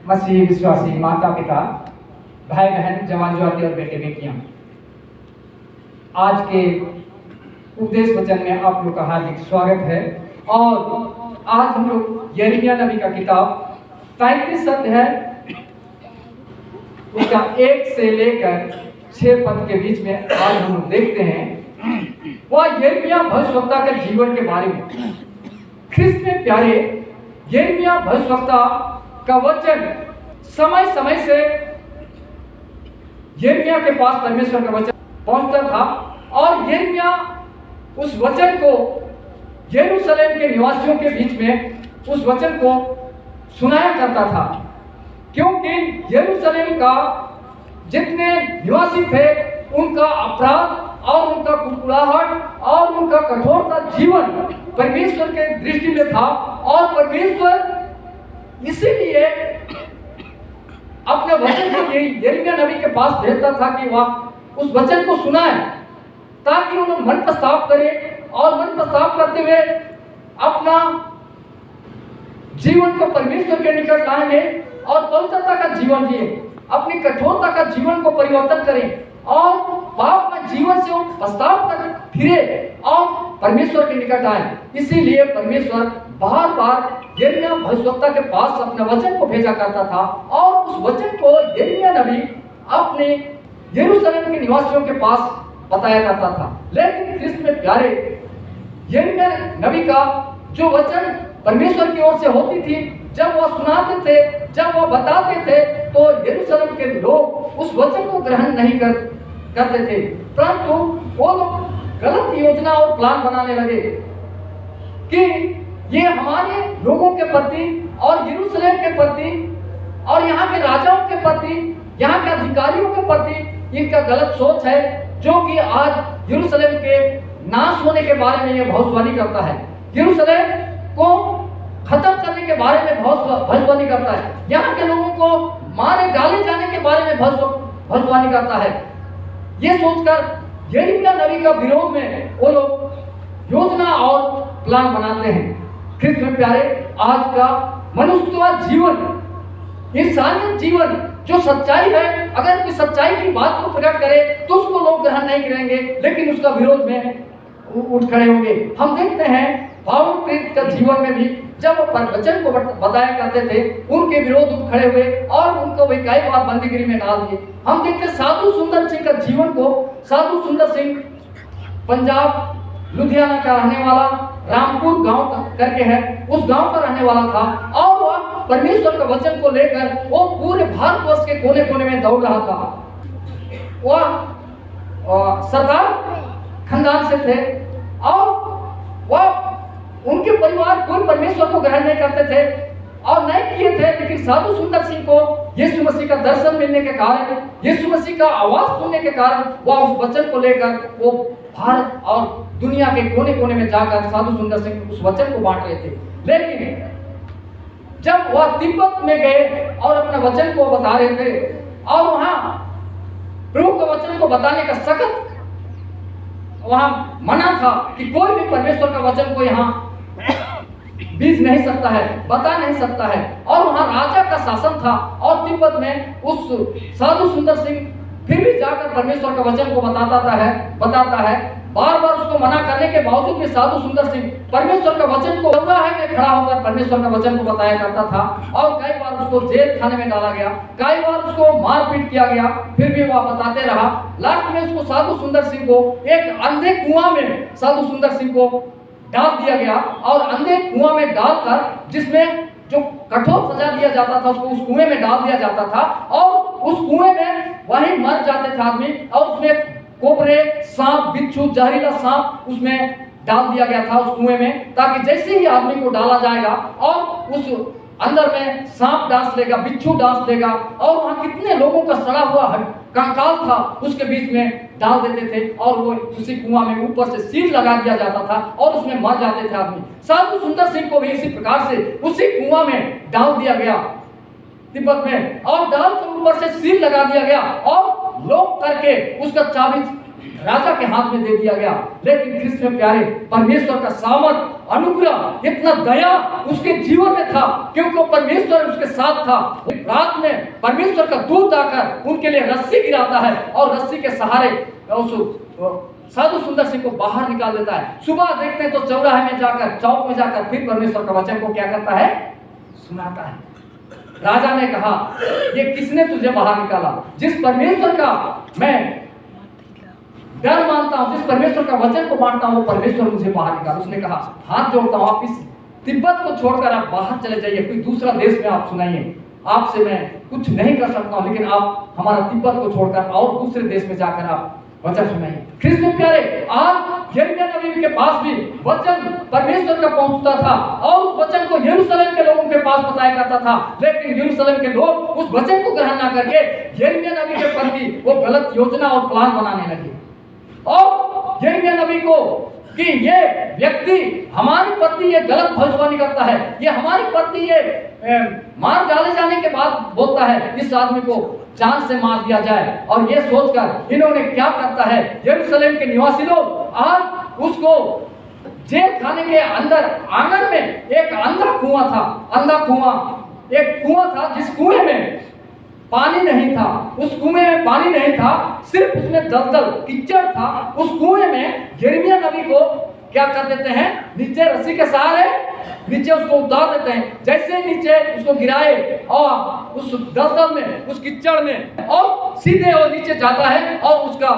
मसीही विश्वासी माता पिता, भाई बहन, जवान ज्योति और बेटे बेटियां, आज के उपदेश वचन में आप लोग का हार्दिक स्वागत है। और आज हम लोग यिर्मयाह नबी का किताब 35 अध्याय उसका 1 से लेकर 6 पद के बीच में आज हम लोग देखते हैं। वह यिर्मयाह भविष्यवक्ता के जीवन के बारे में। ख्रिस्त में प्यारे, यिर्मयाह भविष्यवक्ता का वचन समय समय से यिर्मयाह के पास परमेश्वर का वचन पहुंचता था और यिर्मयाह उस वचन को यरूशलेम के निवासियों के बीच में उस वचन को सुनाया करता था, क्योंकि यरूशलेम का जितने निवासी थे उनका अपराध और उनका कुड़कुड़ाहट और उनका कठोरता जीवन परमेश्वर के दृष्टि में था। और परमेश्वर इसीलिए अपने वचन को यिर्मयाह नबी के पास भेजता था कि वह उस वचन को सुनाए, ताकि उन्हें मन प्रस्ताव करे और मन प्रस्ताव करते हुए अपना जीवन को परमेश्वर के निकट लाएंगे और पवित्रता का जीवन जिए, अपनी कठोरता का जीवन को परिवर्तन करें और पाप में जीवन से पछताव कर फिरे और परमेश्वर के निकट आए। इसीलिए परमेश्वर बार बार यिर्मयाह भविष्यवक्ता के पास अपने वचन को भेजा करता था और उस वचन को यिर्मयाह नबी अपने यरूशलेम के निवासियों के पास बताया करता था। लेकिन ख्रिस्त में प्यारे, यिर्मयाह नबी का जो वचन परमेश्वर की ओर से होती थी, जब वह सुनाते थे, जब वह बताते थे, तो यरूशलेम के लोग उस वचन को ग्रहण नहीं करते थे, परंतु वो लोग गलत योजना और प्लान बनाने लगे कि ये हमारे लोगों के प्रति और यरूशलेम के प्रति और यहाँ के राजाओं के प्रति, यहाँ के अधिकारियों के प्रति इनका गलत सोच है, जो कि आज यरूशलेम के नाश होने के बारे में ये भविष्यवाणी करता है, यरूशलेम को खत्म करने के बारे में भविष्यवाणी करता है, यहाँ के लोगों को मारे डाले जाने के बारे में भविष्यवाणी करता है। ये सोचकर यिर्मयाह नबी का विरोध में वो लोग योजना और प्लान बनाते हैं। ख्रिस्त में प्यारे, आज का मनुष्य जीवन, इंसानियत जीवन जो सच्चाई है, अगर कोई सच्चाई की बात को प्रकट करे तो उसको लोग ग्रहण नहीं करेंगे, लेकिन उसका विरोध में उठ खड़े होंगे। हम देखते हैं पावल प्रेरित का जीवन में भी जब वो वचन को बताया करते थे, उनके विरोध उठ खड़े हुए और उनको वे कई बार बंदीगिरी में डाल दिए। हम देखते साधु सुंदर सिंह का जीवन को। साधु सुंदर सिंह पंजाब लुधियाना का रहने वाला, रामपुर गांव करके है, उस गांव का रहने वाला था और वह परमेश्वर का वचन को लेकर वो पूरे भारतवर्ष के कोने कोने में दौड़ रहा था। वह सरदार खानदान से थे और वह उनके परिवार कोई परमेश्वर को ग्रहण नहीं करते थे और नहीं किए थे, लेकिन साधु सुंदर सिंह को यीशु मसीह का दर्शन मिलने के कारण, यीशु मसीह का आवाज सुनने के कारण वह उस वचन को लेकर वो भारत और दुनिया के कोने कोने में जाकर साधु सुंदर सिंह उस वचन को बांट रहे थे। लेकिन जब वह तिब्बत में गए और अपने वचन को बता रहे थे और वहां प्रभु के वचन को बताने का सख्त वहां मना था कि कोई भी परमेश्वर का वचन को यहाँ बीज नहीं सकता है, बता नहीं सकता है, और वहां राजा का शासन था और तिब्बत में उस साधु सुंदर सिंह फिर भी जाकर परमेश्वर का वचन को बताता है। बार बार उसको मना करने के बावजूद भी साधु सुंदर सिंह परमेश्वर का वचन को में खड़ा होकर परमेश्वर का वचन को बताया करता था और कई बार उसको जेल खाने में डाला गया, कई बार उसको मारपीट किया गया, फिर भी वह बताते रहा। लास्ट में उसको साधु सुंदर सिंह को एक अंधे कुआं में साधु सुंदर सिंह को डाल दिया गया और अंधे कुआं में डालकर, जिसमें जो कठोर सजा दिया जाता था, उसको उस कुएं में डाल दिया जाता था और उस कुएं में वहीं मर जाते थे आदमी, और उसमें कोबरे, सांप, बिच्छू, जहरीला सांप उसमें डाल दिया गया था उस कुएं में, ताकि जैसे ही आदमी को डाला जाएगा और उस अंदर में सांप डांस लेगा, बिच्छू डांस लेगा और वहां कितने लोगों का सड़ा हुआ कंकाल था उसके बीच में डाल देते थे और वो उसी कुआं में ऊपर से सील लगा दिया जाता था और उसमें मर जाते थे आदमी। साधु सुंदर सिंह को भी इसी प्रकार से उसी कुआं में डाल दिया गया तिब्बत में, और डाल कर ऊपर से सील लगा दिया गया और लोग करके उसका चाबी राजा के हाथ में दे दिया गया। लेकिन ख्रिस्त में प्यारे, परमेश्वर का सामर्थ, अनुग्रह, इतना दया उसके जीवन में था क्योंकि परमेश्वर उसके साथ था। रात में परमेश्वर का दूत आकर उनके लिए रस्सी गिराता है और रस्सी के सहारे उस साधु सुंदर सिंह को बाहर निकाल देता है। सुबह देखते हैं तो चौराहे में जाकर, चौक में जाकर फिर परमेश्वर का वचन को क्या करता है, सुनाता है। राजा ने कहा, ये किसने तुझे बाहर निकाला? जिस परमेश्वर का मैं डर मानता हूं, जिस परमेश्वर का वचन को मानता हूं, वो परमेश्वर मुझे बाहर निकाला। उसने कहा, हाथ जोड़ता हूं, आप इस तिब्बत को छोड़कर आप बाहर चले जाइए, कोई दूसरा देश में आप सुनाइए। आपसे मैं कुछ नहीं कर सकता हूं, लेकिन आप हमारा तिब्बत को छोड़कर और दूसरे देश में जाकर आप वचन सुनाइए। ख्रिस्त में प्यारे, आज यिर्मयाह नबी के पास भी वचन परमेश्वर का पहुंचता था और उस वचन को यरूशलेम के लोगों के पास बताया करता था। लेकिन यरूशलेम के लोग उस वचन को ग्रहण ना करके यिर्मयाह नबी के प्रति वो गलत योजना और प्लान बनाने लगे और यिर्मयाह नबी को कि ये व्यक्ति हमारे प्रति ये गलत भविष्यवाणी करता है, ये हमारे प्रति ये मार डाले जाने के बाद बोलता है इस आदमी को जान से मार दिया जाए। और ये सोचकर इन्होंने क्या करता है, यरूशलेम के निवासी लोग आज उसको जेल खाने के अंदर आंगन में एक अंधा कुआं था, अंधा कुआं, एक कुआं था जिस कुएं में पानी नहीं था, उस कुएं में पानी नहीं था, सिर्फ उसमें दलदल कीचड़ था। उस कुएं में यिर्मयाह नबी को क्या कर देते हैं, नीचे रस्सी के सहारे नीचे उसको उतार देते हैं। जैसे नीचे उसको गिराए और उस दलदल में, उस कीचड़ में, और सीधे वो नीचे जाता है और उसका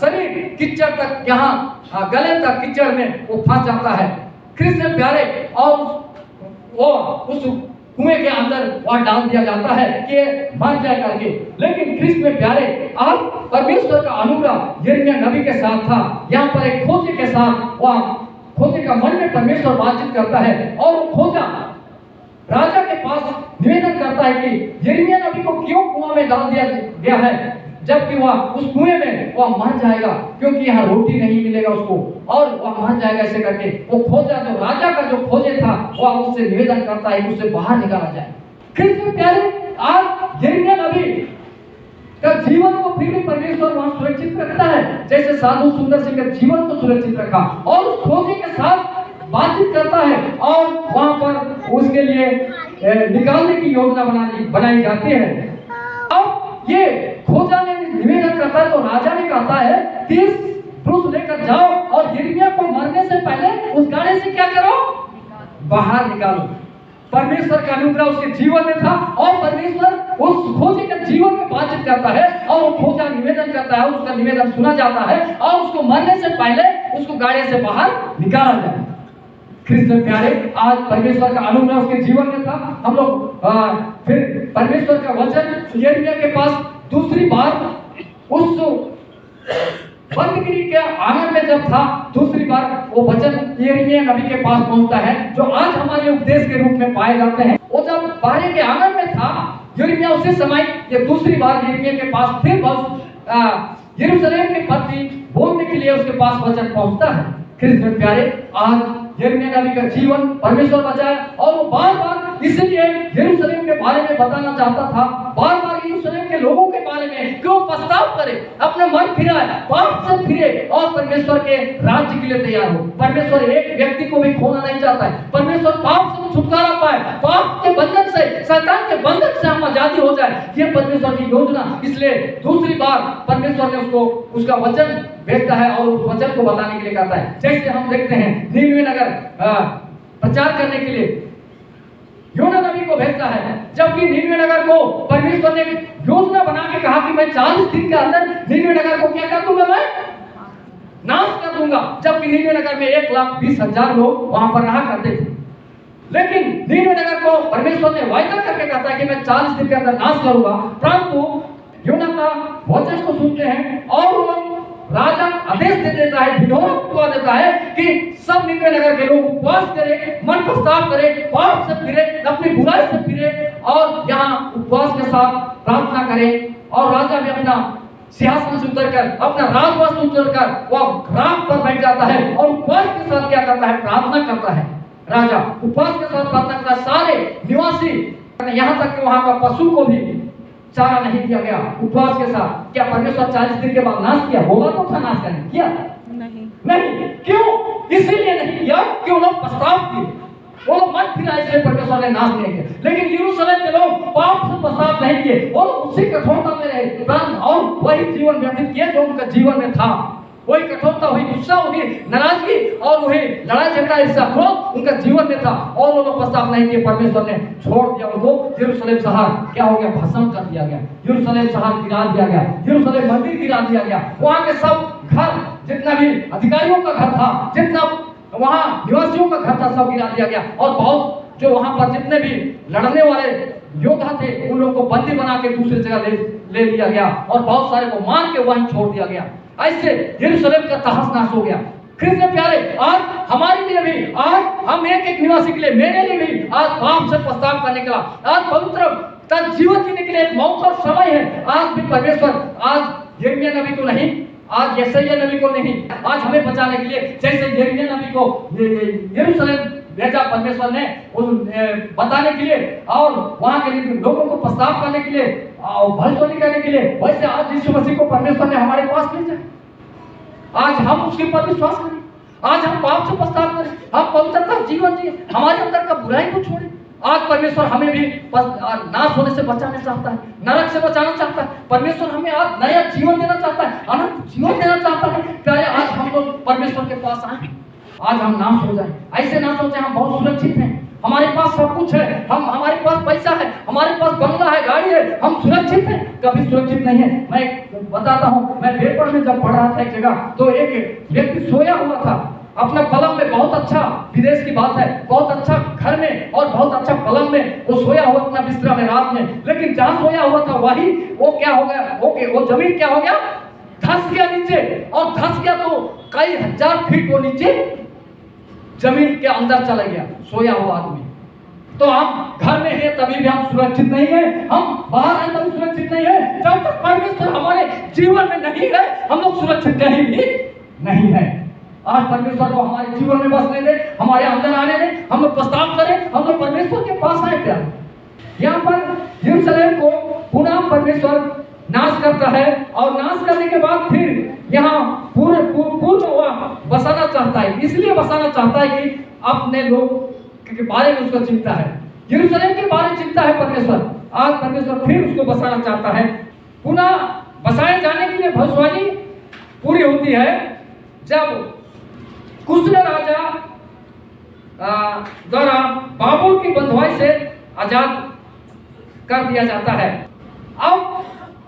शरीर कीचड़ तक, यहाँ गले तक कीचड़ में वो फंस जाता है। ख्रिस्त में प्यारे, और उस कुएं के अंदर वहां डाल दिया जाता है कि मर जाए करके। लेकिन ख्रिस्त में प्यारे, आज परमेश्वर का अनुग्रह यिर्मयाह नबी के साथ था। यहाँ पर एक खोजे के साथ, वह खोजे का मन में परमेश्वर बातचीत करता है और वो खोजा राजा के पास निवेदन करता है कि यिर्मयाह नबी को क्यों कुआं में डाल दिया गया है, जबकि वह उस कुएं में वह मर जाएगा क्योंकि यहाँ रोटी नहीं मिलेगा उसको और वह मर जाएगा। ऐसे करके वो खोजा, जो राजा का जो खोजे था, वह उससे निवेदन करता है कि उससे बाहर निकाला जाए। ख्रिस्त में प्यारे, आज यिर्मयाह नबी का जीवन को फिर भी परमेश्वर वहां सुरक्षित रखता है, जैसे साधु सुंदर सिंह के जीवन को सुरक्षित रखा और उस खोजे के साथ बातचीत करता है और वहां पर उसके लिए निकालने की योजना बनाई जाती है। अब ये खोजा ने निवेदन करता है तो राजा ने कहता है 30 पुरुष लेकर जाओ और यिर्मयाह को मरने से पहले उस गाड़े से क्या करो, बाहर निकालो। परमेश्वर का अनुग्रह उसके जीवन में था और परमेश्वर उस खोजे के जीवन में बातचीत करता है और वो खोजा निवेदन करता है, उसका निवेदन सुना जाता है और उसको मरने से पहले उसको गाड़ी से बाहर निकाला जाए। ख्रिस्त में प्यारे, आज परमेश्वर का अनुग्रह उसके जीवन में था। हम लोग फिर परमेश्वर का वचन यिर्मयाह के पास दूसरी बार उस बंदगिरी के आंगन में जब था, दूसरी बार वो वचन यिर्मयाह नबी के पास पहुंचता है जो आज हमारे उपदेश के रूप में पाए जाते हैं। वो जब बाहर के आंगन में था यिर्मयाह, उसी समय ये दूसरी बार यिर्मयाह के पास फिर यरूशलेम के प्रति बोलने के लिए उसके पास वचन पहुंचता है। ख्रिस्त में प्यारे, आज यिर्मयाह नबी का जीवन परमेश्वर बचाया और वो बार बार इसलिए यरूशलेम के बारे में बताना चाहता था, बार बार यरूशलेम के लोगों के बारे में क्यों पछताव करे, अपने मन फिराए, पाप से फिरे और परमेश्वर के राज्य के लिए तैयार हो। परमेश्वर एक व्यक्ति को भी खोना नहीं चाहता है। परमेश्वर पाप से छुटकारा पाए, पाप के बंधन से, शैतान के बंधन से हम आजादी हो जाए, ये परमेश्वर की योजना। इसलिए दूसरी बार परमेश्वर ने उसको उसका वचन भेजता है और उस वचन को बताने के लिए कहता है। जैसे हम देखते हैं नीनवे नगर प्रचार करने के लिए योना नबी को भेजता है, जबकि नीनवे नगर को परमेश्वर ने योजना बना के कहा कि मैं 40 दिन के अंदर नीनवे नगर को क्या कर दूंगा, मैं नाश कर दूंगा। जबकि नीनवे नगर में 1,20,000 लोग वहां पर रहा करते थे, लेकिन नीनवे नगर को परमेश्वर ने वायदा करके कहता है कि मैं 40 दिन के अंदर नाश करूंगा। परंतु योना का वचन को सुनते हैं और राजा आदेश दे देता है, ढिढोरा देता है कि सब नीनवे नगर के लोग उपवास करें, मन पछताव करें, पाप से फिरे, अपनी बुराई से फिरे और यहाँ उपवास के साथ प्रार्थना करें। और राजा भी अपना सिंहासन से उतरकर, अपना राजवस्त्र उतरकर वह राम पर बैठ जाता है और उपवास के साथ क्या करता है, प्रार्थना करता है। राजा उपवास के साथ प्रार्थना करता है, सारे निवासी, यहाँ तक कि वहां का पशु को भी चारा नहीं दिया गया उपवास के साथ, क्या परमेश्वर 40 दिन के बाद नाश किया? होगा तो था नाश करने, किया नहीं। क्यों? इसीलिए नहीं किया कि वो लोग पछताव किए, वो लोग मन फिरा, इसलिए परमेश्वर ने नाश नहीं किया। लेकिन यरूशलेम के लोग पाप से पछताव नहीं किए, वो लोग उसी कठोरता में रहे प्राण और वही जीवन व्यतीत किए जो उनका जीवन में था। वही कठोरता, वही गुस्सा, वही नाराजगी और वही लड़ाई झगड़ा, ईर्ष्या, क्रोध उनका जीवन में था और वो लोग पछताव नहीं किए। परमेश्वर ने छोड़ दिया उनको। यरूशलेम शहर क्या हो गया? भस्म कर दिया गया। यरूशलेम शहर गिरा दिया गया, यरूशलेम मंदिर गिरा दिया गया। वहां के सब घर, जितना भी अधिकारियों का घर था, जितना वहां निवासियों का घर था, सब गिरा दिया गया। और बहुत जो वहां पर जितने भी लड़ने वाले योद्धा थे उन लोगों को बंदी बना के दूसरी जगह ले लिया गया और बहुत सारे को मार के वहीं छोड़ दिया गया। ऐसे यरूशलेम का तहस नहस हो गया। कृष्ण प्यारे, आज हमारे लिए भी, आज हम एक निवासी के लिए, मेरे लिए भी आज पाप से पछताव करने का, आज पवित्र जीवन जीने के लिए एक मौका और समय है। आज भी परमेश्वर आज यिर्मयाह नबी को नहीं, आज यशायाह नबी को नहीं, आज हमें बचाने के लिए जैसे यिर्मयाह नबी को यरूशलेम भेजा परमेश्वर ने बताने के लिए और वहां के लोगों को प्रस्ताव करने के लिए और भविष्यवाणी करने के लिए, वैसे आज यीशु मसीह को परमेश्वर ने हमारे पास भेजा। आज हम उसके ऊपर विश्वास करें, आज हम पाप से प्रस्ताव करें, हम पवित्रता जीवन जिए, हमारे अंदर का बुराई को छोड़ें। आज परमेश्वर हमें भी नाश होने से बचाना चाहता है, नरक से बचाना चाहता है। परमेश्वर हमें आज नया जीवन देना चाहता है, अनंत जीवन देना चाहता है। प्यारे, आज हम लोग परमेश्वर के पास आए, आज हम नाश हो जाए, ऐसे नाश हो जाए हम बहुत सुरक्षित हैं, हमारे पास सब कुछ है, हमारे पास पैसा है, हमारे पास बंगला है, गाड़ी है, हम सुरक्षित हैं। कभी सुरक्षित नहीं है। मैं बताता हूँ, मैं पेपर में जब पढ़ रहा था एक जगह, तो एक व्यक्ति सोया हुआ था अपना पलंग में, बहुत अच्छा, विदेश की बात है, बहुत अच्छा घर में और बहुत अच्छा पलंग में वो सोया हुआ अपना बिस्तरा में रात में। लेकिन जहाँ सोया हुआ था वही वो क्या हो गया, वो जमीन क्या हो गया, धंस गया नीचे, और धंस गया तो कई हजार फीट वो नीचे जमीन के अंदर चला गया सोया हुआ आदमी। तो हम घर में हैं तभी भी हम सुरक्षित नहीं है, हम बाहर हैं तभी सुरक्षित नहीं है। जब तक परमेश्वर हमारे जीवन में नहीं है, हम लोग सुरक्षित कहीं भी नहीं है। आज परमेश्वर को हमारे जीवन में बसने दे, हमारे अंदर आने दे, हम लोग प्रस्ताव करें, हम लोग परमेश्वर के पास आए। क्या यहाँ पर यरूशलेम को पुनः परमेश्वर नाश करता है और नाश करने के बाद फिर यहाँ पूर्ण बसाना चाहता है। इसलिए बसाना चाहता है कि अपने लोग के बारे में उसको चिंता है, यरूशलेम के बारे में चिंता है परमेश्वर। आज परमेश्वर फिर उसको बसाना चाहता है। पुनः बसाए जाने के लिए भविष्यवाणी पूरी होती है जब कुशल राजा द्वारा बाबुल की बंधुआई से आजाद कर दिया जाता है। अब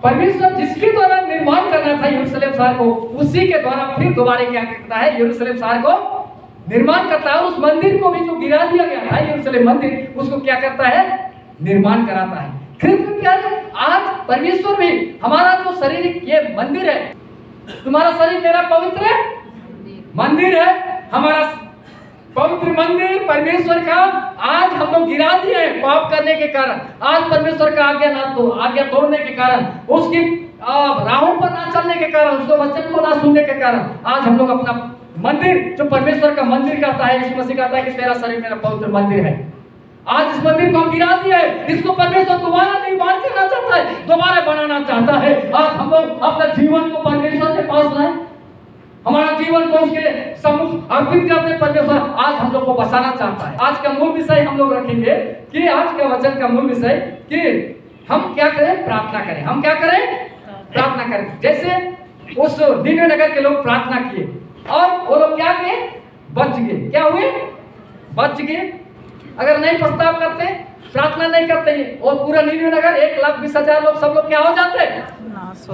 परमेश्वर जिसके द्वारा निर्माण करना था यरूशलेम शहर को, उसी के द्वारा फिर दोबारा क्या करता है, यरूशलेम शहर को निर्माण करता है। उस मंदिर को भी जो गिरा दिया गया था यरूशलेम मंदिर, उसको क्या करता है, निर्माण कराता है। कृष्ण प्यारे, आज परमेश्वर भी हमारा जो शरीर ये मंदिर है, तुम्हारा शरीर मेरा पवित्र मंदिर है, हमारा पवित्र मंदिर परमेश्वर का आज हम लोग गिरा दिए हैं पाप करने के कारण। आज परमेश्वर का आज्ञा तोड़ने के कारण, उसकी राहों पर ना चलने के कारण, उसके वचन को ना सुनने के कारण आज हम लोग अपना मंदिर जो परमेश्वर का मंदिर कहता है, यीशु मसीह कहता है कि तेरा शरीर मेरा पवित्र मंदिर है, आज इस मंदिर को हम गिरा दिए हैं। इसको परमेश्वर दोबारा निर्माण करना चाहता है, दोबारा बनाना चाहता है। आज हम लोग अपना जीवन को परमेश्वर के पास लाए, हमारा जीवन को उसके सम्मुख अर्पित करते परमेश्वर आज हम लोग को बसाना चाहता है। आज का मूल विषय हम लोग रखेंगे कि आज का वचन का मूल विषय कि हम क्या करें, प्रार्थना करें। हम क्या करें, प्रार्थना करें। जैसे उस निनवे नगर के लोग प्रार्थना किए और वो लोग क्या किए, बच गए। क्या हुए, बच गए। अगर नहीं प्रस्ताव करते, प्रार्थना नहीं करते और पूरा निनवे नगर 1,20,000 लोग सब लोग क्या हो जाते, नाश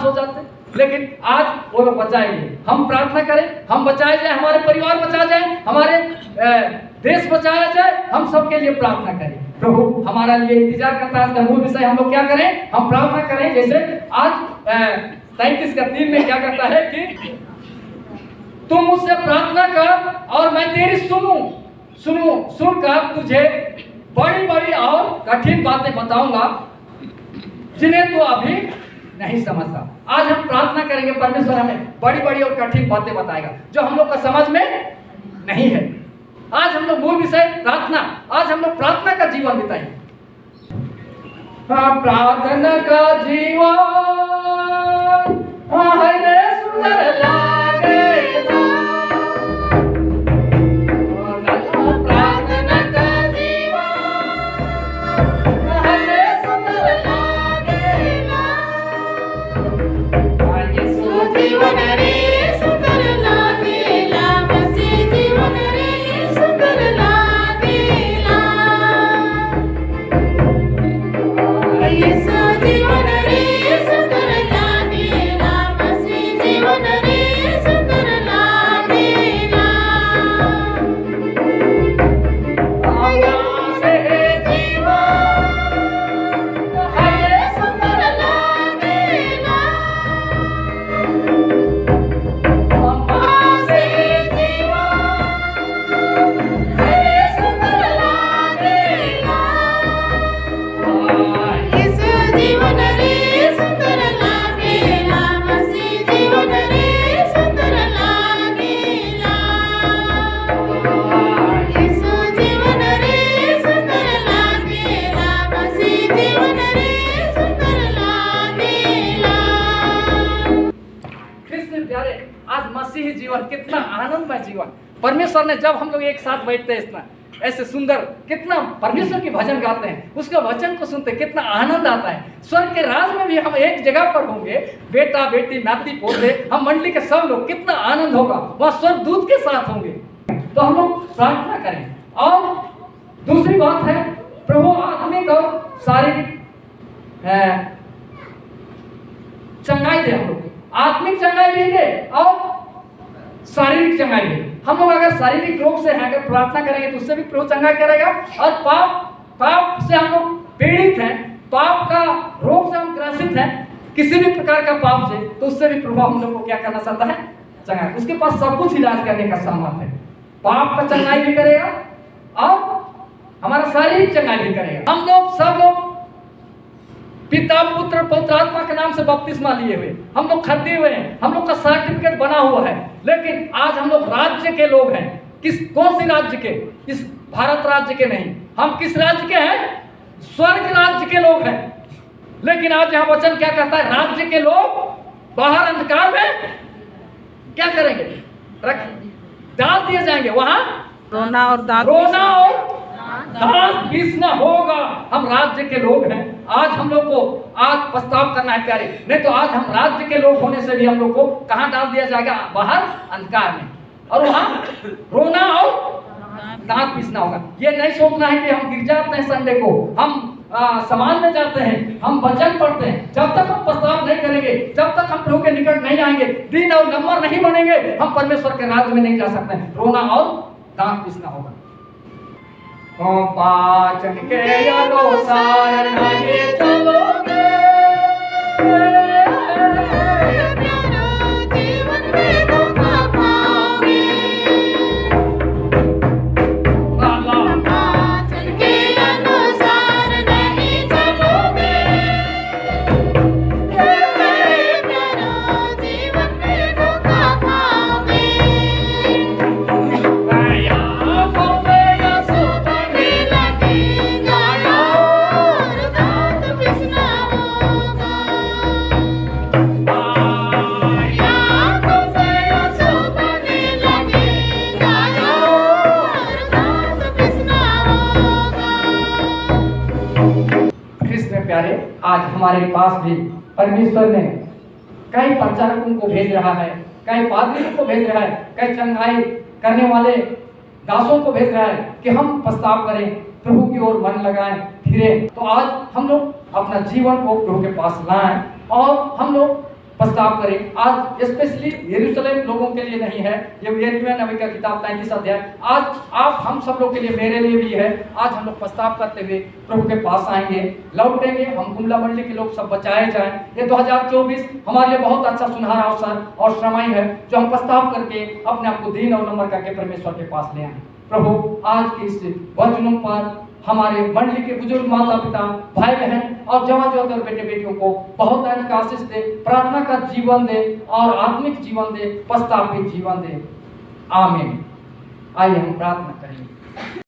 हो जाते। लेकिन आज वो लोग बचाएंगे। हम प्रार्थना करें, हम बचाए जाए, हमारे परिवार बचा जाए, हमारे देश बचाया जाए, हम सबके लिए प्रार्थना करें। प्रभु हमारा लिए इंतजार करता है। मूल विषय हम लोग क्या करें, हम प्रार्थना करें। जैसे आज 33:3 में क्या कहता है कि तुम मुझसे प्रार्थना कर और मैं तेरी सुनकर तुझे बड़ी बड़ी और कठिन बातें बताऊंगा जिन्हें तू अभी नहीं समझता। आज हम प्रार्थना करेंगे, परमेश्वर हमें बड़ी बड़ी और कठिन बातें बताएगा जो हम लोग का समझ में नहीं है। आज हम लोग मूल विषय प्रार्थना, आज हम लोग प्रार्थना का जीवन बिताएंगे। प्रार्थना का जीवन हरे सुंदर लागेला। प्रार्थना का जीवन हरे सुंदर लागेला। यीशु जीवन रे सुंदर लागेला, मसीह जीवन रे सुंदर लागेला। यीशु जीवन रे सुंदर लागेला, मसीह जीवन रे सुंदर लागेला। आया से जीवन हरे सुंदर लागेला। अम्मा से जीवन हरे सुंदर लागेला। यीशु जीवन रे सुंदर लागेला, मसीह जीवन रे सुंदर लागेला। यीशु जीवन रे सुंदर लागेला, मसीह जीवन रे सुंदर लागेला। कृष्ण प्यारे, आज मसीही जीवन कितना आनंदमय जीवन। परमेश्वर ने जब हम लोग एक साथ बैठते हैं इतना ऐसे सुंदर, कितना परमेश्वर की भजन गाते हैं, उसके वचन को सुनते कितना आनंद आता है। स्वर्ग के राज में भी हम एक जगह पर होंगे, बेटा बेटी नाती पोते हम मंडली के सब लोग, कितना आनंद होगा। वह स्वर्ग दूत के साथ होंगे। तो हम लोग प्रार्थना करें। और दूसरी बात है, प्रभु आत्मिक और शारीरिक चंगाई दे। हम लोग आत्मिक चंगाई भी दे और शारीरिक चंगाई भी। हम लोग अगर शारीरिक रोग से हैं, अगर प्रार्थना करेंगे तो उससे भी प्रभु चंगा करेगा। और पाप से हम लोग पीड़ित हैं, पाप का रोग से हम ग्रसित हैं, किसी भी प्रकार का पाप से, तो उससे भी प्रभु हम लोग को क्या करना चाहता है? चंगा। उसके पास सब कुछ इलाज करने का सामर्थ है। पाप का चंगाई भी करेगा और हमारा शारीरिक चंगाई भी करेगा। हम लोग सब लोग पिता पुत्र पवित्र आत्मा के नाम से बपतिस्मा लिए हुए, हम लोग खरीदे हुए हैं, हम लोग का सर्टिफिकेट बना हुआ है। लेकिन आज हम लोग राज्य के लोग हैं। कौन से राज्य के? इस भारत राज्य के नहीं। हम किस राज्य के हैं? स्वर्ग राज्य के लोग हैं। लेकिन आज यहाँ वचन क्या कहता है? राज्य के लोग बाहर अंधकार में क्या करेंगे? डाल दिए जाएंगे। वहां रोना और दांत पीसना होगा। हम राज्य के लोग हैं। आज हम लोग को आज पछतावा करना है प्यारे, नहीं तो आज हम राज्य के लोग होने से भी हम लोग को कहाँ डाल दिया जाएगा? बाहर अंधकार में। और वहां रोना और दांत पीसना होगा। ये नहीं सोचना है कि हम गिर जाते हैं संडे को, हम समाज में जाते हैं, हम वचन पढ़ते हैं, जब तक हम पछतावा नहीं करेंगे, जब तक हम प्रभु के निकट नहीं आएंगे, दिन और नंबर नहीं बनेंगे, हम परमेश्वर के राज्य में नहीं जा सकते हैं। रोना और दांत पीसना होगा। पाचन के अनुसार नहीं चलोगे, जीवन में धोखा पाओगे। पाचन के अनुसार नहीं चलोगे, जीवन में धोखा पाओगे। प्यारे, आज हमारे पास भी परमेश्वर ने कई प्रचारकों को भेज रहा है, कई पादरियों को भेज रहा है, कई चंगाई करने वाले दासों को भेज रहा है कि हम पछतावा करें, प्रभु की ओर मन लगाएं, फिरें। तो आज हम लोग अपना जीवन को प्रभु के पास लाएं और हम लोग पछतावा करें। आज स्पेशली यरूशलेम लोगों के लिए नहीं है, ये यिर्मयाह नबी का किताब 33 अध्याय आज आप हम सब लोग के लिए, मेरे लिए भी है। आज हम लोग पछतावा करते हुए प्रभु के पास आएंगे, लौटेंगे, हम कुमला मंडली के लोग सब बचाए जाएं। ये 2024 हमारे लिए बहुत अच्छा सुनहरा अवसर और समय है, जो हम पछतावा करके अपने आप को दिन और नंबर करके परमेश्वर के पास ले आए। प्रभु आज के इस वचनों पर हमारे मंडली के बुजुर्ग माता पिता भाई बहन और जवान और बेटे बेटियों को बहुत अधिक आशीष दे, प्रार्थना का जीवन दे और आत्मिक जीवन दे, पछतावा जीवन दे। आमीन। आइए हम प्रार्थना करेंगे।